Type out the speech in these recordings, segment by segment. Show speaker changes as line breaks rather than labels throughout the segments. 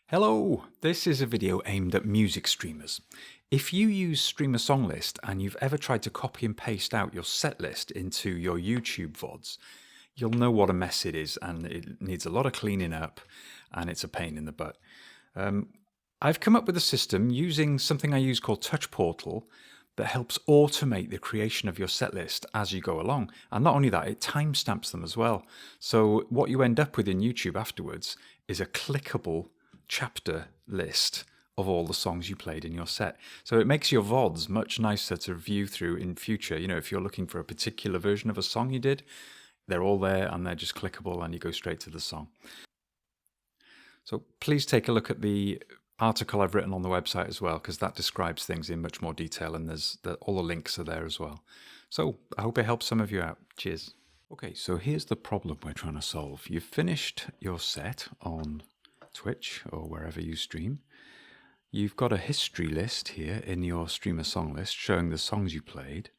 Hello, this is a video aimed at music streamers. If you use Streamersonglist and you've ever tried to copy and paste out your setlist into your YouTube VODs, you'll know what a mess it is and it needs a lot of cleaning up and it's a pain in the butt. I've come up with a system using something I use called Touchportal that helps automate the creation of your setlist as you go along. And not only that, it timestamps them as well. So what you end up with in YouTube afterwards is a clickable chapter list of all the songs you played in your set. So it makes your VODs much nicer to view through in future. You know, if you're looking for a particular version of a song you did, they're all there and they're just clickable and you go straight to the song. So please take a look at the article I've written on the website as well, because that describes things in much more detail and all the links are there as well. So I hope it helps some of you out. Cheers. Okay, so here's the problem we're trying to solve. You've finished your set on Twitch or wherever you stream. You've got a history list here in your streamer song list showing the songs you played.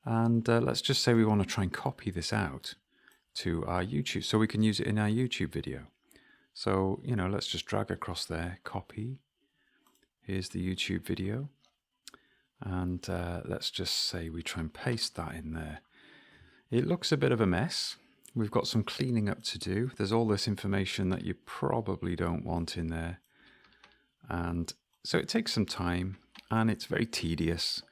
And let's just say we want to try and copy this out to our YouTube so we can use it in our YouTube video. So, you know, let's just drag across there, copy. Here's the YouTube video. And let's just say we try and paste that in there. It looks a bit of a mess. We've got some cleaning up to do. There's all this information that you probably don't want in there. And so it takes some time and it's very tedious.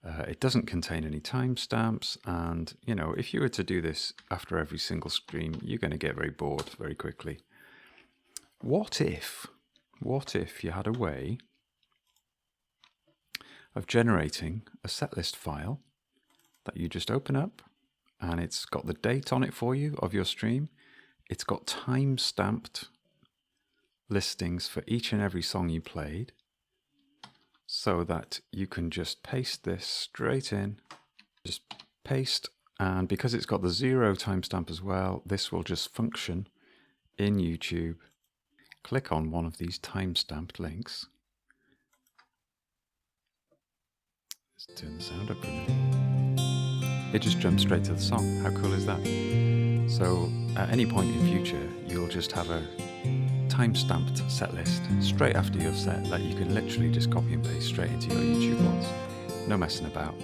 It doesn't contain any timestamps. And, you know, if you were to do this after every single stream, you're going to get very bored very quickly. What if you had a way of generating a setlist file that you just open up and it's got the date on it for you of your stream. It's got time-stamped listings for each and every song you played so that you can just paste this straight in, just paste, and because it's got the 0 timestamp as well, this will just function in YouTube. Click on one of these time-stamped links. Let's turn the sound up a minute. It just jumps straight to the song. How cool is that? So at any point in future, you'll just have a time-stamped set list straight after your set that you can literally just copy and paste straight into your YouTube VODs. No messing about.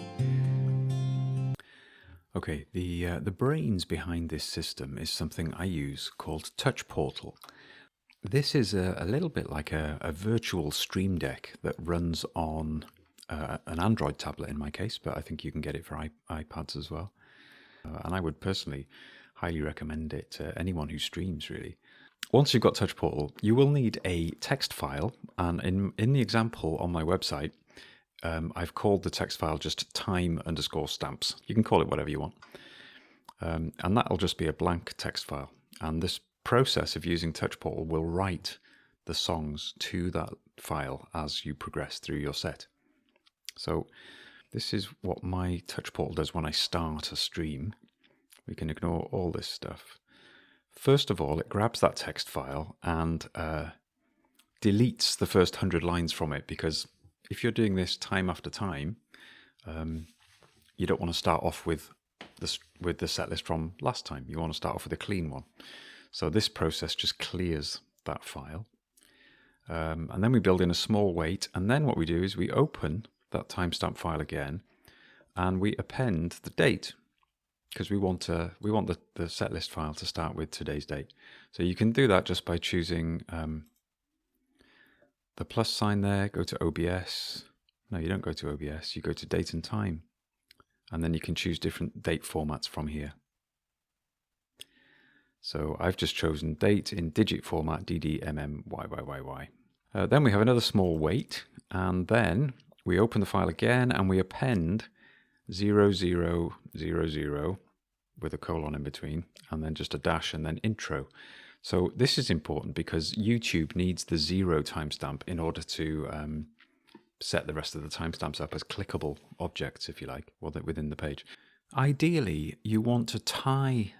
Okay, the brains behind this system is something I use called Touchportal. This is a little bit like a virtual stream deck that runs on an Android tablet in my case, but I think you can get it for iPads as well. And I would personally highly recommend it to anyone who streams, really. Once you've got Touchportal, you will need a text file. And in the example on my website, I've called the text file just time_stamps. You can call it whatever you want. And that'll just be a blank text file. And this process of using Touchportal will write the songs to that file as you progress through your set. So this is what my Touchportal does when I start a stream. We can ignore all this stuff. First of all, it grabs that text file and deletes the first 100 lines from it, because if you're doing this time after time, you don't want to start off with the set list from last time. You want to start off with a clean one. So this process just clears that file. And then we build in a small wait. And then what we do is we open that timestamp file again and we append the date, because we want the set list file to start with today's date. So you can do that just by choosing the plus sign there, go to OBS. No, you don't go to OBS, you go to date and time. And then you can choose different date formats from here. So I've just chosen date in digit format, DD, MM, YYYY. Then we have another small wait, and then we open the file again and we append 0000 with a colon in between, and then just a dash and then intro. So this is important because YouTube needs the 0 timestamp in order to set the rest of the timestamps up as clickable objects, if you like, within the page. Ideally, you want to tie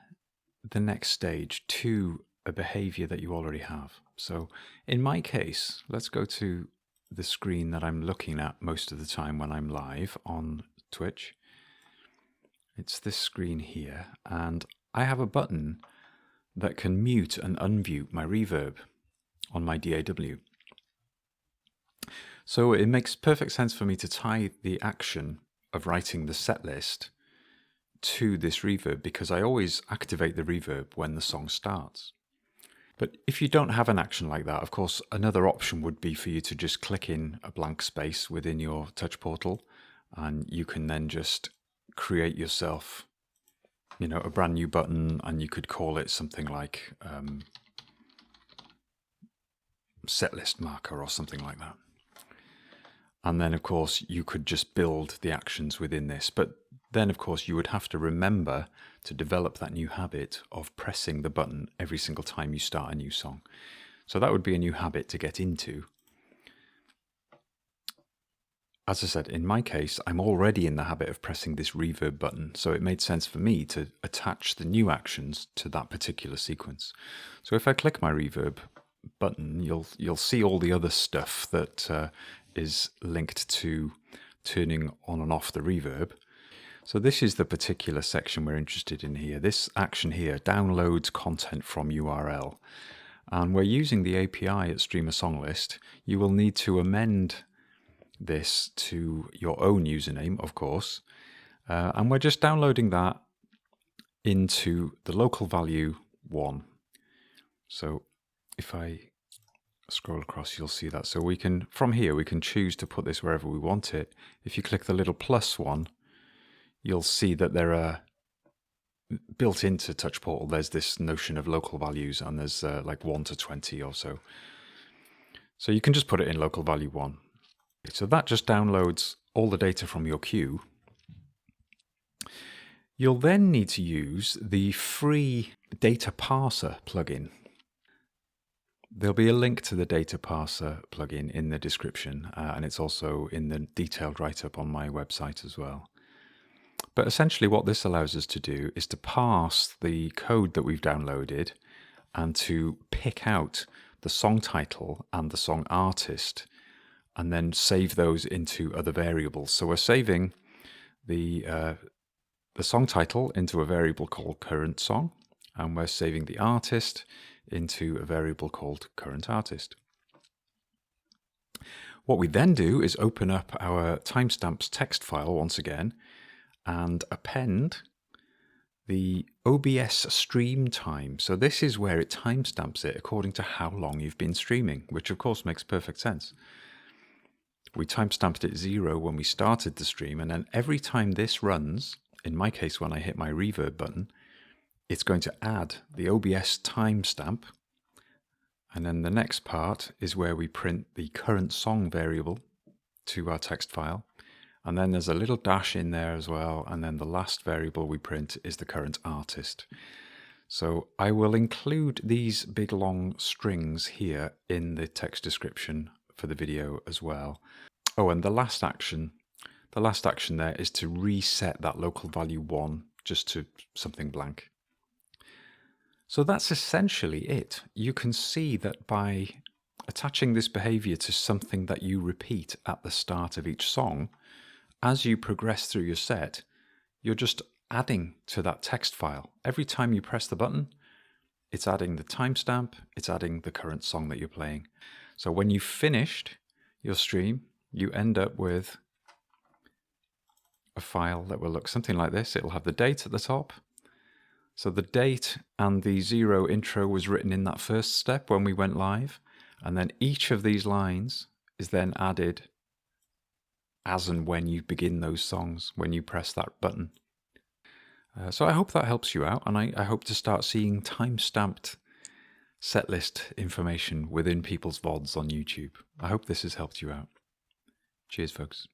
the next stage to a behavior that you already have. So in my case, let's go to the screen that I'm looking at most of the time when I'm live on Twitch. It's this screen here, and I have a button that can mute and unmute my reverb on my DAW. So it makes perfect sense for me to tie the action of writing the set list to this reverb, because I always activate the reverb when the song starts. But if you don't have an action like that, of course, another option would be for you to just click in a blank space within your Touchportal, and you can then just create yourself, a brand new button, and you could call it something like setlist marker or something like that. And then, of course, you could just build the actions within this. But then, of course, you would have to remember to develop that new habit of pressing the button every single time you start a new song. So that would be a new habit to get into. As I said, in my case, I'm already in the habit of pressing this reverb button, so it made sense for me to attach the new actions to that particular sequence. So if I click my reverb button, you'll see all the other stuff that is linked to turning on and off the reverb. So this is the particular section we're interested in here. This action here downloads content from URL, and we're using the API at Streamersonglist. You will need to amend this to your own username, of course, and we're just downloading that into the local value 1. So if I scroll across, you'll see that. So we can, from here, we can choose to put this wherever we want it. If you click the little plus one, you'll see that there are built into Touchportal, there's this notion of local values, and there's like 1 to 20 or so. So you can just put it in local value 1. So that just downloads all the data from your queue. You'll then need to use the free DataParser plugin. There'll be a link to the DataParser plugin in the description, and it's also in the detailed write-up on my website as well. But essentially what this allows us to do is to parse the code that we've downloaded and to pick out the song title and the song artist, and then save those into other variables. So we're saving the song title into a variable called current song, and we're saving the artist into a variable called current artist. What we then do is open up our timestamps text file once again and append the OBS stream time. So this is where it timestamps it according to how long you've been streaming, which of course makes perfect sense. We timestamped it 0 when we started the stream, and then every time this runs, in my case when I hit my reverb button, it's going to add the OBS timestamp, and then the next part is where we print the current song variable to our text file, and then there's a little dash in there as well, and then the last variable we print is the current artist. So I will include these big long strings here in the text description for the video as well. Oh, and the last action there is to reset that local value 1 just to something blank. So that's essentially it. You can see that by attaching this behavior to something that you repeat at the start of each song, as you progress through your set, you're just adding to that text file. Every time you press the button, it's adding the timestamp, it's adding the current song that you're playing. So when you've finished your stream, you end up with a file that will look something like this. It'll have the date at the top. So the date and the 0 intro was written in that first step when we went live. And then each of these lines is then added as and when you begin those songs, when you press that button. So I hope that helps you out, and I hope to start seeing time-stamped setlist information within people's VODs on YouTube. I hope this has helped you out. Cheers, folks.